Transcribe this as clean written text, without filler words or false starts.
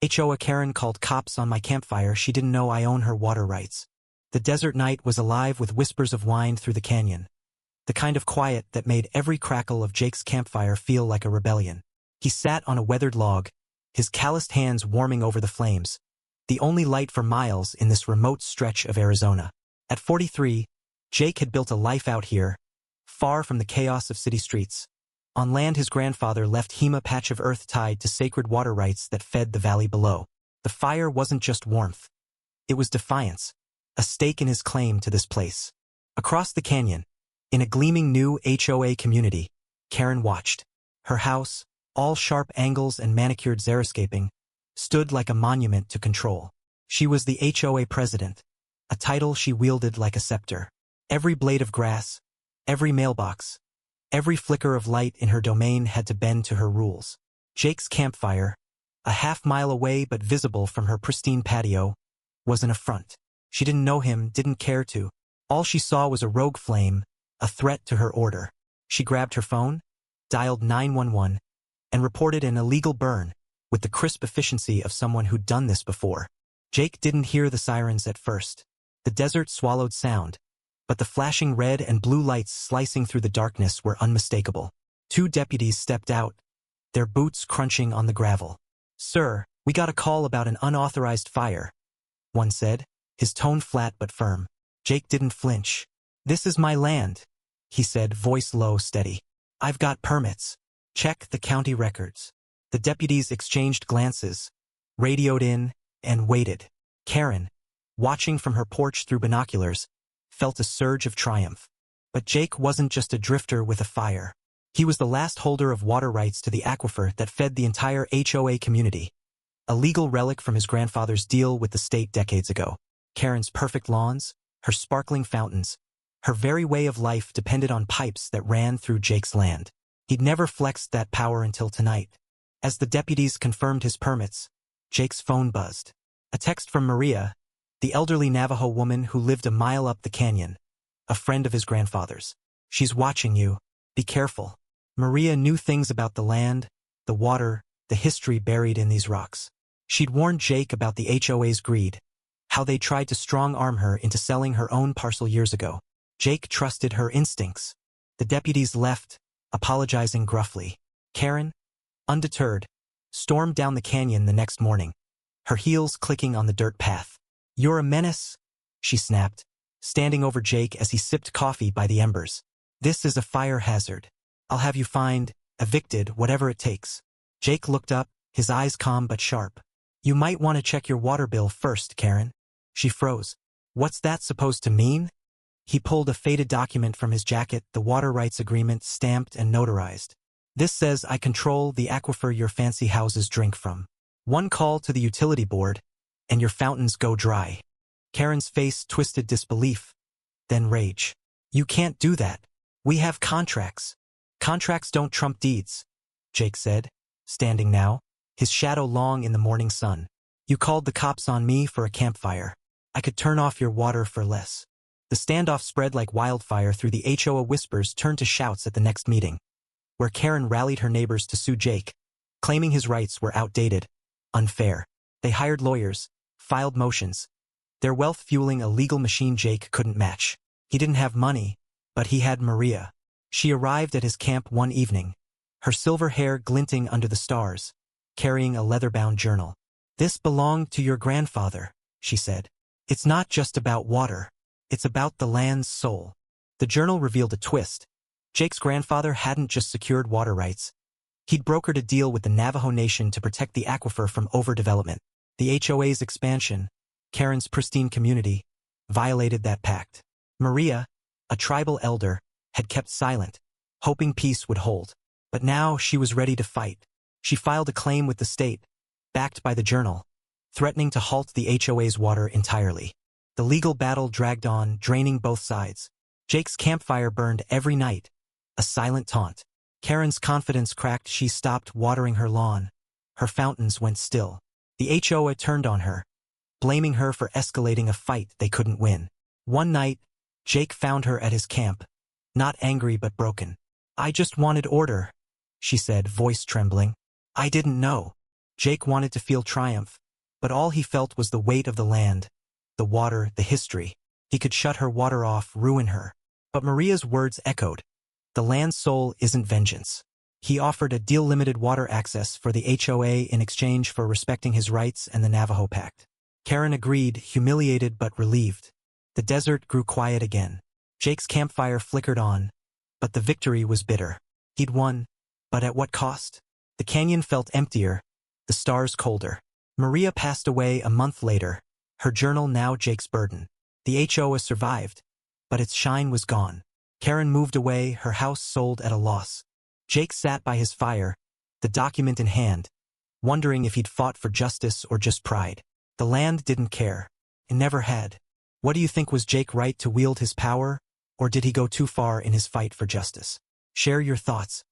HOA Karen called cops on my campfire. She didn't know I own her water rights. The desert night was alive with whispers of wind through the canyon. The kind of quiet that made every crackle of Jake's campfire feel like a rebellion. He sat on a weathered log, his calloused hands warming over the flames, the only light for miles in this remote stretch of Arizona. At 43, Jake had built a life out here, far from the chaos of city streets, on land his grandfather left him, a patch of earth tied to sacred water rights that fed the valley below. The fire wasn't just warmth. It was defiance, a stake in his claim to this place. Across the canyon, in a gleaming new HOA community, Karen watched. Her house, all sharp angles and manicured xeriscaping, stood like a monument to control. She was the HOA president, a title she wielded like a scepter. Every blade of grass, every mailbox, every flicker of light in her domain had to bend to her rules. Jake's campfire, a half-mile away but visible from her pristine patio, was an affront. She didn't know him, didn't care to. All she saw was a rogue flame, a threat to her order. She grabbed her phone, dialed 911, and reported an illegal burn, with the crisp efficiency of someone who'd done this before. Jake didn't hear the sirens at first. The desert swallowed sound, but the flashing red and blue lights slicing through the darkness were unmistakable. 2 deputies stepped out, their boots crunching on the gravel. "Sir, we got a call about an unauthorized fire," one said, his tone flat but firm. Jake didn't flinch. "This is my land," he said, voice low, steady. "I've got permits. Check the county records." The deputies exchanged glances, radioed in, and waited. Karen, watching from her porch through binoculars, felt a surge of triumph. But Jake wasn't just a drifter with a fire. He was the last holder of water rights to the aquifer that fed the entire HOA community, a legal relic from his grandfather's deal with the state decades ago. Karen's perfect lawns, her sparkling fountains, her very way of life depended on pipes that ran through Jake's land. He'd never flexed that power until tonight. As the deputies confirmed his permits, Jake's phone buzzed. A text from Maria, the elderly Navajo woman who lived a mile up the canyon, a friend of his grandfather's. "She's watching you. Be careful." Maria knew things about the land, the water, the history buried in these rocks. She'd warned Jake about the HOA's greed, how they tried to strong-arm her into selling her own parcel years ago. Jake trusted her instincts. The deputies left, apologizing gruffly. Karen, undeterred, stormed down the canyon the next morning, her heels clicking on the dirt path. "You're a menace," she snapped, standing over Jake as he sipped coffee by the embers. "This is a fire hazard. I'll have you fined, evicted, whatever it takes." Jake looked up, his eyes calm but sharp. "You might want to check your water bill first, Karen." She froze. "What's that supposed to mean?" He pulled a faded document from his jacket, the water rights agreement stamped and notarized. "This says I control the aquifer your fancy houses drink from. One call to the utility board, and your fountains go dry." Karen's face twisted disbelief, then rage. "You can't do that. We have contracts." "Contracts don't trump deeds," Jake said, standing now, his shadow long in the morning sun. "You called the cops on me for a campfire. I could turn off your water for less." The standoff spread like wildfire through the HOA. Whispers turned to shouts at the next meeting, where Karen rallied her neighbors to sue Jake, claiming his rights were outdated, unfair. They hired lawyers, filed motions, their wealth fueling a legal machine Jake couldn't match. He didn't have money, but he had Maria. She arrived at his camp one evening, her silver hair glinting under the stars, carrying a leather-bound journal. "This belonged to your grandfather," she said. "It's not just about water. It's about the land's soul." The journal revealed a twist. Jake's grandfather hadn't just secured water rights. He'd brokered a deal with the Navajo Nation to protect the aquifer from overdevelopment. The HOA's expansion, Karen's pristine community, violated that pact. Maria, a tribal elder, had kept silent, hoping peace would hold. But now she was ready to fight. She filed a claim with the state, backed by the journal, threatening to halt the HOA's water entirely. The legal battle dragged on, draining both sides. Jake's campfire burned every night, a silent taunt. Karen's confidence cracked. She stopped watering her lawn. Her fountains went still. The HOA turned on her, blaming her for escalating a fight they couldn't win. One night, Jake found her at his camp, not angry but broken. "I just wanted order," she said, voice trembling. "I didn't know." Jake wanted to feel triumph, but all he felt was the weight of the land, the water, the history. He could shut her water off, ruin her. But Maria's words echoed. The land's soul isn't vengeance. He offered a deal-limited water access for the HOA in exchange for respecting his rights and the Navajo Pact. Karen agreed, humiliated but relieved. The desert grew quiet again. Jake's campfire flickered on, but the victory was bitter. He'd won, but at what cost? The canyon felt emptier, the stars colder. Maria passed away a month later, her journal now Jake's burden. The HOA survived, but its shine was gone. Karen moved away, her house sold at a loss. Jake sat by his fire, the document in hand, wondering if he'd fought for justice or just pride. The land didn't care. It never had. What do you think, was Jake right to wield his power, or did he go too far in his fight for justice? Share your thoughts.